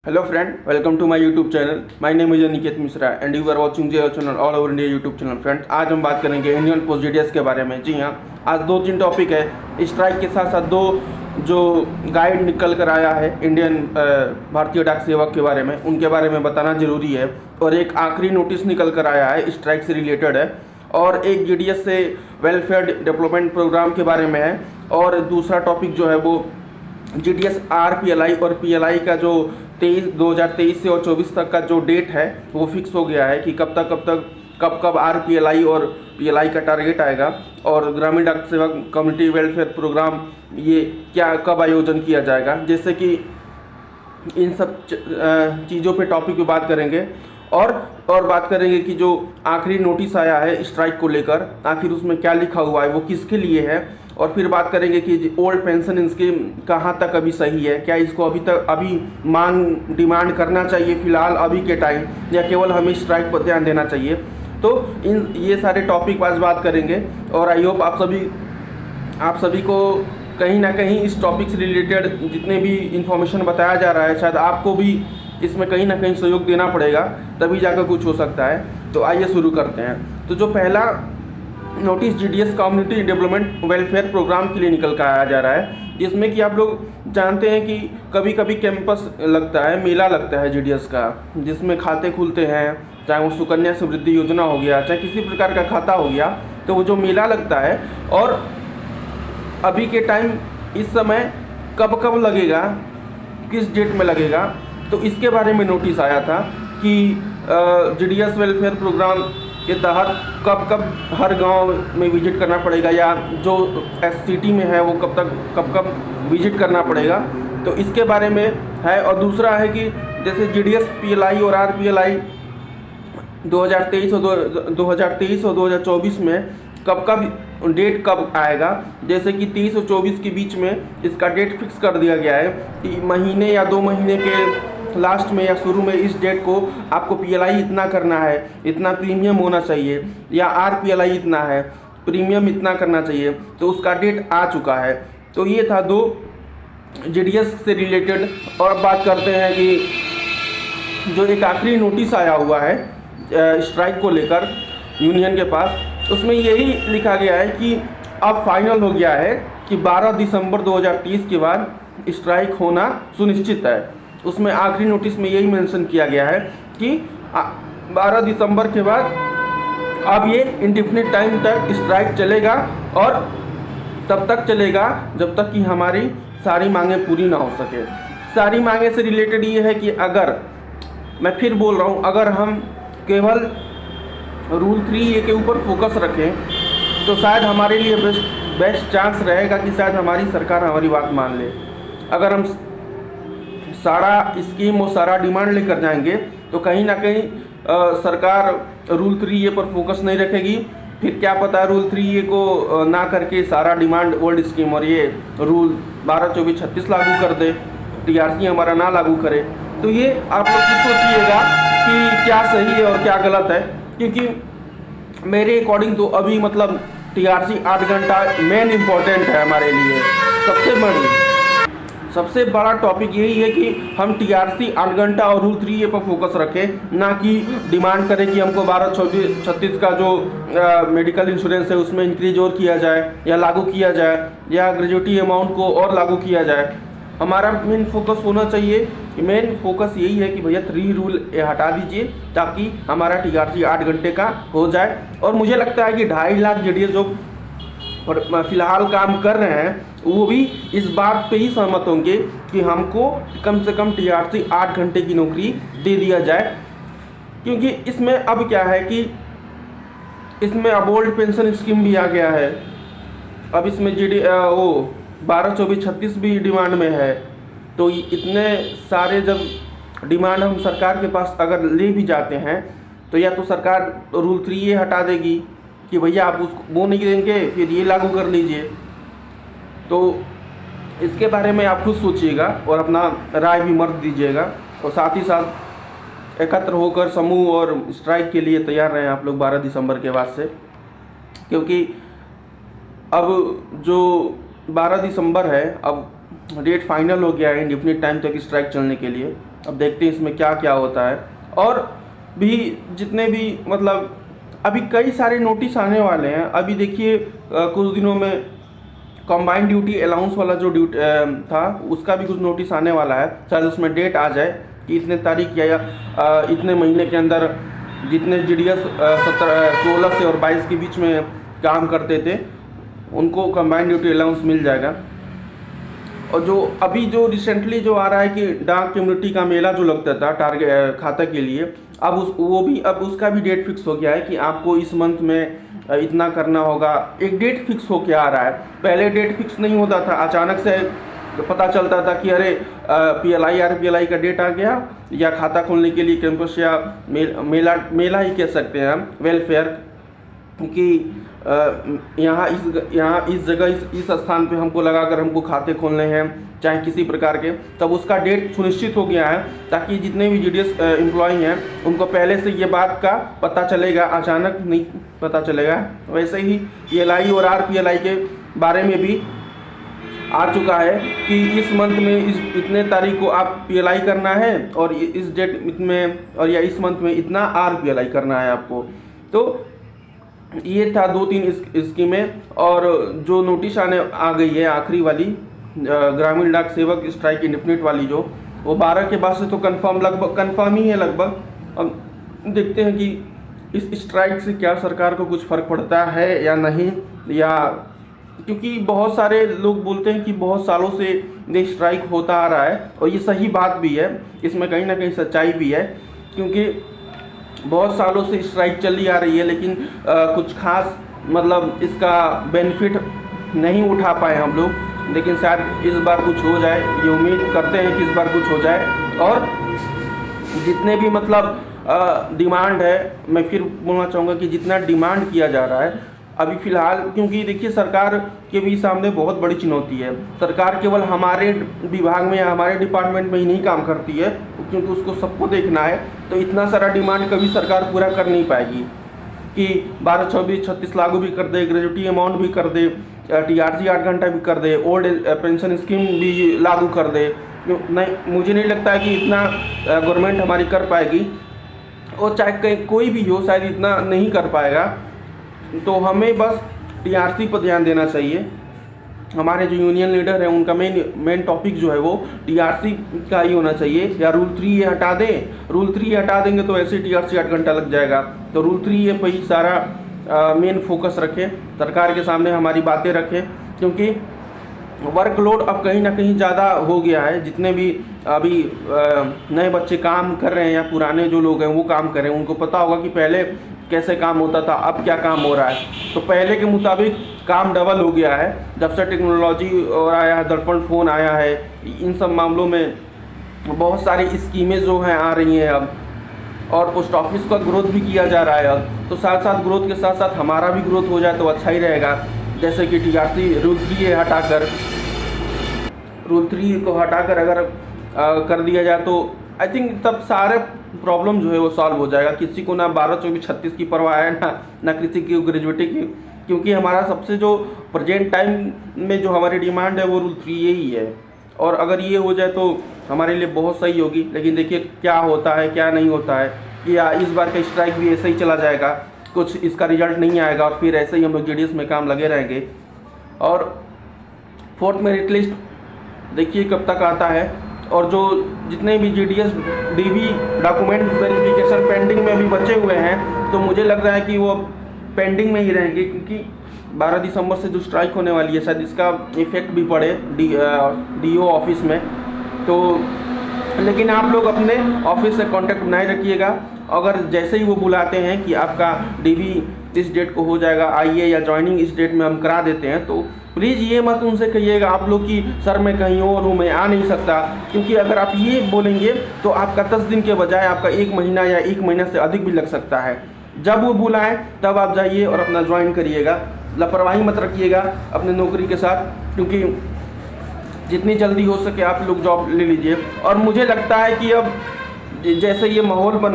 Hello friend, welcome to my YouTube channel. My name is Aniket Mishra and you are watching JO channel all over India YouTube channel. Friends, आज हम बात करेंगे Indian post GDS के बारे में। जी हाँ, आज दो तीन टॉपिक है। स्ट्राइक के साथ साथ दो जो गाइड निकल कर आया है इंडियन भारतीय डाक सेवक के बारे में, उनके बारे में बताना जरूरी है। और एक आखिरी नोटिस निकल कर आया है, स्ट्राइक से रिलेटेड है। और एक जीडीएस से वेलफेयर डेवलपमेंट प्रोग्राम के बारे में है। और दूसरा टॉपिक जो है वो जीडीएस आरपीएलआई और पीएलआई का जो 2023 से और 24 तक का जो डेट है वो फिक्स हो गया है कि कब आरपीएलआई और पीएलआई का टारगेट आएगा और ग्रामीण डाक सेवक कम्युनिटी वेलफेयर प्रोग्राम ये क्या कब आयोजन किया जाएगा। जैसे कि इन सब चीज़ों पे टॉपिक पे बात करेंगे और बात करेंगे कि जो आखिरी नोटिस आया है स्ट्राइक को लेकर, आखिर उसमें क्या लिखा हुआ है, वो किसके लिए है। और फिर बात करेंगे कि ओल्ड पेंशन स्कीम कहाँ तक अभी सही है, क्या इसको अभी डिमांड करना चाहिए फ़िलहाल अभी के टाइम, या केवल हमें स्ट्राइक पर ध्यान देना चाहिए। तो ये सारे टॉपिक आज बात करेंगे। और आई होप आप सभी को कहीं ना कहीं इस टॉपिक से रिलेटेड जितने भी इंफॉर्मेशन बताया जा रहा है शायद आपको भी इसमें कहीं ना कहीं सहयोग देना पड़ेगा, तभी जाकर कुछ हो सकता है। तो आइए शुरू करते हैं। तो जो पहला notice GDS community development welfare program के लिए निकल कर आया जा रहा है, जिसमें कि आप लोग जानते हैं कि कभी कभी कैंपस लगता है, मेला लगता है जीडीएस का, जिसमें खाते खुलते हैं, चाहे वो सुकन्या समृद्धि योजना हो गया, चाहे किसी प्रकार का खाता हो गया। तो वो जो मेला लगता है और अभी के टाइम इस समय कब लगेगा, किस डेट में लगेगा, तो इसके बारे में नोटिस आया था कि जीडीएस वेलफेयर प्रोग्राम के तहत कब हर गांव में विजिट करना पड़ेगा, या जो एससीटी में है वो कब विजिट करना पड़ेगा। तो इसके बारे में है। और दूसरा है कि जैसे जीडीएस पीएलआई और आरपीएलआई 2023 और 2024 में डेट कब आएगा। जैसे कि 23 और 24 के बीच में इसका डेट फिक्स कर दिया गया है कि महीने या 2 महीने के लास्ट में या शुरू में इस डेट को आपको पीएलआई इतना करना है, इतना प्रीमियम होना चाहिए, या आरपीएलआई इतना है, प्रीमियम इतना करना चाहिए। तो उसका डेट आ चुका है। तो ये था दो जीडीएस से रिलेटेड। और बात करते हैं कि जो एक आखिरी नोटिस आया हुआ है स्ट्राइक को लेकर यूनियन के पास, उसमें यही लिखा गया है कि अब फाइनल हो गया है कि 12 दिसंबर 2030 के बाद स्ट्राइक होना सुनिश्चित है। उसमें आखिरी नोटिस में यही मेंशन किया गया है कि 12 दिसंबर के बाद अब ये इंडेफिनिट टाइम तक स्ट्राइक चलेगा और तब तक चलेगा जब तक कि हमारी सारी मांगें पूरी ना हो सके। सारी मांगें से रिलेटेड ये है कि अगर मैं फिर बोल रहा हूँ, अगर हम केवल रूल 3A के ऊपर फोकस रखें तो शायद हमारे लिए बेस्ट चांस रहेगा कि शायद हमारी सरकार हमारी बात मान ले। अगर हम सारा स्कीम और सारा डिमांड लेकर जाएंगे तो कहीं ना कहीं सरकार रूल 3A पर फोकस नहीं रखेगी। फिर क्या पता रूल 3A को ना करके सारा डिमांड ओल्ड स्कीम और ये रूल 12, 24, 36 लागू कर दे, टीआरसी हमारा ना लागू करे। तो ये आप लोग सोचिएगा कि क्या सही है और क्या गलत है, क्योंकि मेरे अकॉर्डिंग तो अभी मतलब टीआरसी 8 घंटा मेन इम्पॉर्टेंट है हमारे लिए। सबसे बड़ा टॉपिक यही है कि हम टीआरसी 8 घंटा और रूल 3A पर फोकस रखें, ना कि डिमांड करें कि हमको 12, 24, 36 का जो मेडिकल इंश्योरेंस है उसमें इंक्रीज और किया जाए या लागू किया जाए, या ग्रेजुएटी अमाउंट को और लागू किया जाए। हमारा मेन फोकस होना चाहिए, मेन फोकस यही है कि भैया 3 रूल हटा दीजिए ताकि हमारा टीआरसी 8 घंटे का हो जाए। और मुझे लगता है कि 2.5 लाख जीडीएस जो फिलहाल काम कर रहे हैं वो भी इस बात पे ही सहमत होंगे कि हमको कम से कम टीआरसी 8 घंटे की नौकरी दे दिया जाए। क्योंकि इसमें अब क्या है कि इसमें अब ओल्ड पेंशन स्कीम भी आ गया है। अब इसमें 12, 24, 36 भी डिमांड में है। तो इतने सारे जब डिमांड हम सरकार के पास अगर ले भी जाते हैं तो या तो सरकार रूल 3A हटा देगी कि भैया आप उसको वो नहीं देंगे, फिर ये लागू कर लीजिए। तो इसके बारे में आप खुद सोचिएगा और अपना राय विमर्श दीजिएगा। और साथ ही साथ एकत्र होकर समूह और स्ट्राइक के लिए तैयार रहें आप लोग 12 दिसंबर के बाद से, क्योंकि अब जो 12 दिसंबर है, अब डेट फाइनल हो गया है इंडेफिनिट टाइम तक स्ट्राइक चलने के लिए। अब देखते हैं इसमें क्या क्या होता है। और भी जितने भी मतलब अभी कई सारे नोटिस आने वाले हैं। अभी देखिए कुछ दिनों में कंबाइंड ड्यूटी अलाउंस वाला जो था उसका भी कुछ नोटिस आने वाला है। शायद उसमें डेट आ जाए कि इतने तारीख या इतने महीने के अंदर जितने GDS 16 से और 22 के बीच में काम करते थे उनको कंबाइंड ड्यूटी अलाउंस मिल जाएगा। और जो अभी जो रिसेंटली जो आ रहा है कि डाक कम्युनिटी का मेला जो लगता था टारगेट खाता के लिए, अब अब उसका भी डेट फिक्स हो गया है कि आपको इस मंथ में इतना करना होगा। एक डेट फिक्स हो के आ रहा है। पहले डेट फिक्स नहीं होता था, अचानक से तो पता चलता था कि अरे PLI RPLI का डेट आ गया, या खाता खोलने के लिए कैंपस या मेला ही कह सकते हैं हम, वेलफेयर कि यहाँ इस जगह इस स्थान पे हमको लगाकर हमको खाते खोलने हैं चाहे किसी प्रकार के, तब उसका डेट सुनिश्चित हो गया है ताकि जितने भी GDS एम्प्लॉय हैं उनको पहले से ये बात का पता चलेगा, अचानक नहीं पता चलेगा। वैसे ही PLI और RPLI के बारे में भी आ चुका है कि इस मंथ में इतने तारीख को आप PLI करना है और इस डेट में और या इस मंथ में इतना RPLI करना है आपको। तो ये था 2-3 स्कीमें। और जो नोटिस आ गई है आखिरी वाली ग्रामीण डाक सेवक स्ट्राइक इंडेफिनिट वाली, जो वो 12 के बाद से तो लगभग कन्फर्म ही है लगभग। अब देखते हैं कि इस स्ट्राइक से क्या सरकार को कुछ फ़र्क पड़ता है या नहीं, या क्योंकि बहुत सारे लोग बोलते हैं कि बहुत सालों से ये स्ट्राइक होता आ रहा है और ये सही बात भी है, इसमें कहीं ना कहीं सच्चाई भी है, क्योंकि बहुत सालों से स्ट्राइक चली आ रही है लेकिन कुछ खास मतलब इसका बेनिफिट नहीं उठा पाए हम लोग। लेकिन शायद इस बार कुछ हो जाए, ये उम्मीद करते हैं कि इस बार कुछ हो जाए। और जितने भी मतलब डिमांड है, मैं फिर बोलना चाहूँगा कि जितना डिमांड किया जा रहा है अभी फ़िलहाल, क्योंकि देखिए सरकार के भी सामने बहुत बड़ी चुनौती है। सरकार केवल हमारे विभाग में या हमारे डिपार्टमेंट में ही नहीं काम करती है, क्योंकि उसको सबको देखना है। तो इतना सारा डिमांड कभी सरकार पूरा कर नहीं पाएगी कि 12, 24, 36 लागू भी कर दे, ग्रेजुटी अमाउंट भी कर दे, TRC 8 घंटा भी कर दे, ओल्ड पेंशन स्कीम भी लागू कर दे। नहीं, मुझे नहीं लगता है कि इतना गवर्नमेंट हमारी कर पाएगी, और चाहे कोई भी हो शायद इतना नहीं कर पाएगा। तो हमें बस TRC पर ध्यान देना चाहिए। हमारे जो यूनियन लीडर हैं उनका मेन टॉपिक जो है वो TRC का ही होना चाहिए, या रूल 3 ये हटा दें। रूल 3 हटा देंगे तो ऐसे TRC 8 घंटा लग जाएगा। तो रूल 3 ये पर ही सारा मेन फोकस रखें, सरकार के सामने हमारी बातें रखें, क्योंकि वर्कलोड अब कहीं ना कहीं ज़्यादा हो गया है। जितने भी अभी नए बच्चे काम कर रहे हैं या पुराने जो लोग हैं वो काम कर रहे हैं, उनको पता होगा कि पहले कैसे काम होता था, अब क्या काम हो रहा है। तो पहले के मुताबिक काम डबल हो गया है जब से टेक्नोलॉजी और आया है, दर्पण फ़ोन आया है। इन सब मामलों में बहुत सारी स्कीमें जो हैं आ रही हैं अब, और पोस्ट ऑफिस का ग्रोथ भी किया जा रहा है अब। तो साथ साथ ग्रोथ के साथ साथ हमारा भी ग्रोथ हो जाए तो अच्छा ही रहेगा। जैसे कि TRC रूल 3 हटाकर को हटाकर अगर कर दिया जाए तो आई थिंक तब सारे प्रॉब्लम जो है वो सॉल्व हो जाएगा। किसी को ना 12, 24, 36 की परवाह है, ना किसी की ग्रेजुएटी की, क्योंकि हमारा सबसे जो प्रेजेंट टाइम में जो हमारी डिमांड है वो रूल 3 ही है। और अगर ये हो जाए तो हमारे लिए बहुत सही होगी। लेकिन देखिए क्या होता है क्या नहीं होता है, कि इस बार का स्ट्राइक भी ऐसे ही चला जाएगा, कुछ इसका रिजल्ट नहीं आएगा और फिर ऐसे ही हम लोग GDS में काम लगे रहेंगे। और 4th मेरिट लिस्ट देखिए कब तक आता है, और जो जितने भी GDS DV document verification pending में अभी बचे हुए हैं, तो मुझे लग रहा है कि वो पेंडिंग में ही रहेंगे, क्योंकि 12 दिसंबर से जो स्ट्राइक होने वाली है शायद इसका इफेक्ट भी पड़े DO ऑफिस में। तो लेकिन आप लोग अपने ऑफिस से कांटेक्ट बनाए रखिएगा। अगर जैसे ही वो बुलाते हैं कि आपका DV इस डेट को हो जाएगा, आइए, या ज्वाइनिंग इस डेट में हम करा देते हैं, तो प्लीज़ ये मत उनसे कहिएगा आप लोग कि सर मैं कहीं और हूँ, मैं आ नहीं सकता। क्योंकि अगर आप ये बोलेंगे तो आपका 10 दिन के बजाय आपका 1 महीना या 1 महीना से अधिक भी लग सकता है। जब वो बुलाएं तब आप जाइए और अपना ज्वाइन करिएगा। लापरवाही मत रखिएगा अपने नौकरी के साथ, क्योंकि जितनी जल्दी हो सके आप लोग जॉब ले लीजिए। और मुझे लगता है कि अब जैसे ये माहौल बन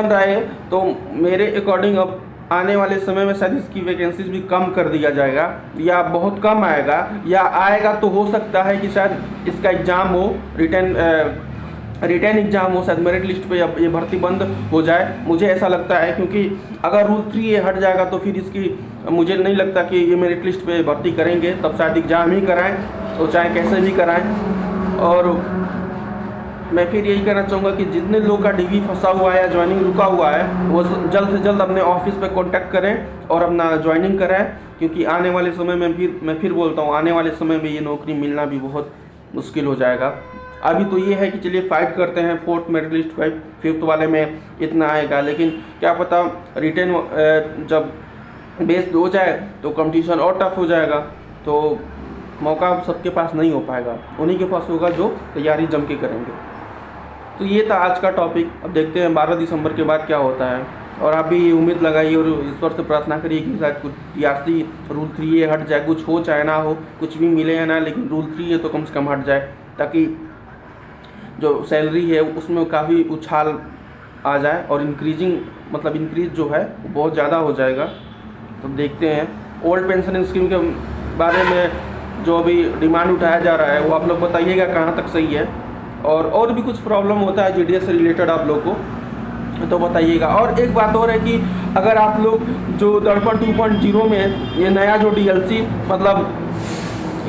रहा है तो मेरे अकॉर्डिंग अब आने वाले समय में शायद इसकी वैकेंसीज भी कम कर दिया जाएगा या बहुत कम आएगा, या आएगा तो हो सकता है कि शायद इसका एग्ज़ाम हो, रिटर्न एग्जाम हो, शायद मेरिट लिस्ट पे ये भर्ती बंद हो जाए। मुझे ऐसा लगता है, क्योंकि अगर रूल 3 ये हट जाएगा तो फिर इसकी मुझे नहीं लगता कि ये मेरिट लिस्ट पे भर्ती करेंगे, तब शायद एग्ज़ाम ही कराएं, तो चाहे कैसे भी कराएं। और मैं फिर यही कहना चाहूँगा कि जितने लोग का DV फंसा हुआ है या ज्वाइनिंग रुका हुआ है, वो जल्द से जल्द अपने ऑफिस पे कांटेक्ट करें और अपना ज्वाइनिंग कराएं, क्योंकि आने वाले समय में मैं फिर बोलता हूँ, आने वाले समय में ये नौकरी मिलना भी बहुत मुश्किल हो जाएगा। अभी तो ये है कि चलिए फाइट करते हैं, 4th मेरिट लिस्ट पे 5th वाले में इतना आएगा, लेकिन क्या पता रिटर्न जब बेस्ड हो जाए तो कंपटीशन और टफ हो जाएगा, तो मौका सबके पास नहीं हो पाएगा, उन्हीं के पास होगा जो तैयारी जम के करेंगे। तो ये था आज का टॉपिक। अब देखते हैं 12 दिसंबर के बाद क्या होता है, और आप भी ये उम्मीद लगाइए और ईश्वर से प्रार्थना करिए कि शायद कुछ TRC रूल 3 ये हट जाए, कुछ हो चाहे ना हो, कुछ भी मिले या ना, लेकिन रूल 3 ये तो कम से कम हट जाए, ताकि जो सैलरी है उसमें काफ़ी उछाल आ जाए और इंक्रीज जो है वो बहुत ज़्यादा हो जाएगा। तो देखते हैं ओल्ड पेंशन स्कीम के बारे में जो अभी डिमांड उठाया जा रहा है, वो आप लोग बताइएगा कहाँ तक सही है, और भी कुछ प्रॉब्लम होता है GDS से रिलेटेड आप लोग को तो बताइएगा। और एक बात और है कि अगर आप लोग जो दर्पण 2.0 में ये नया जो DLC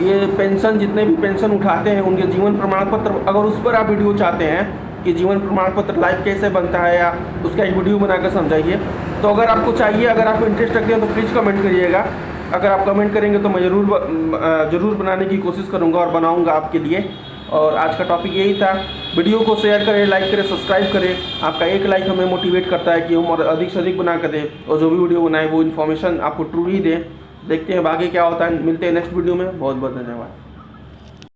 ये पेंशन, जितने भी पेंशन उठाते हैं उनके जीवन प्रमाण पत्र, अगर उस पर आप वीडियो चाहते हैं कि जीवन प्रमाण पत्र लाइव कैसे बनता है या उसका एक वीडियो बनाकर समझाइए, तो अगर आपको चाहिए, अगर आपको इंटरेस्ट रखते हैं तो प्लीज़ कमेंट करिएगा। अगर आप कमेंट करेंगे तो मैं ज़रूर बनाने की कोशिश करूँगा और बनाऊँगा आपके लिए। और आज का टॉपिक यही था। वीडियो को शेयर करें, लाइक करें, सब्सक्राइब करें। आपका एक लाइक हमें मोटिवेट करता है कि हम और अधिक से अधिक बना कर दें, और जो भी वीडियो बनाए वो इन्फॉर्मेशन आपको ट्रू ही दें। देखते हैं आगे क्या होता है। मिलते हैं नेक्स्ट वीडियो में। बहुत बहुत धन्यवाद।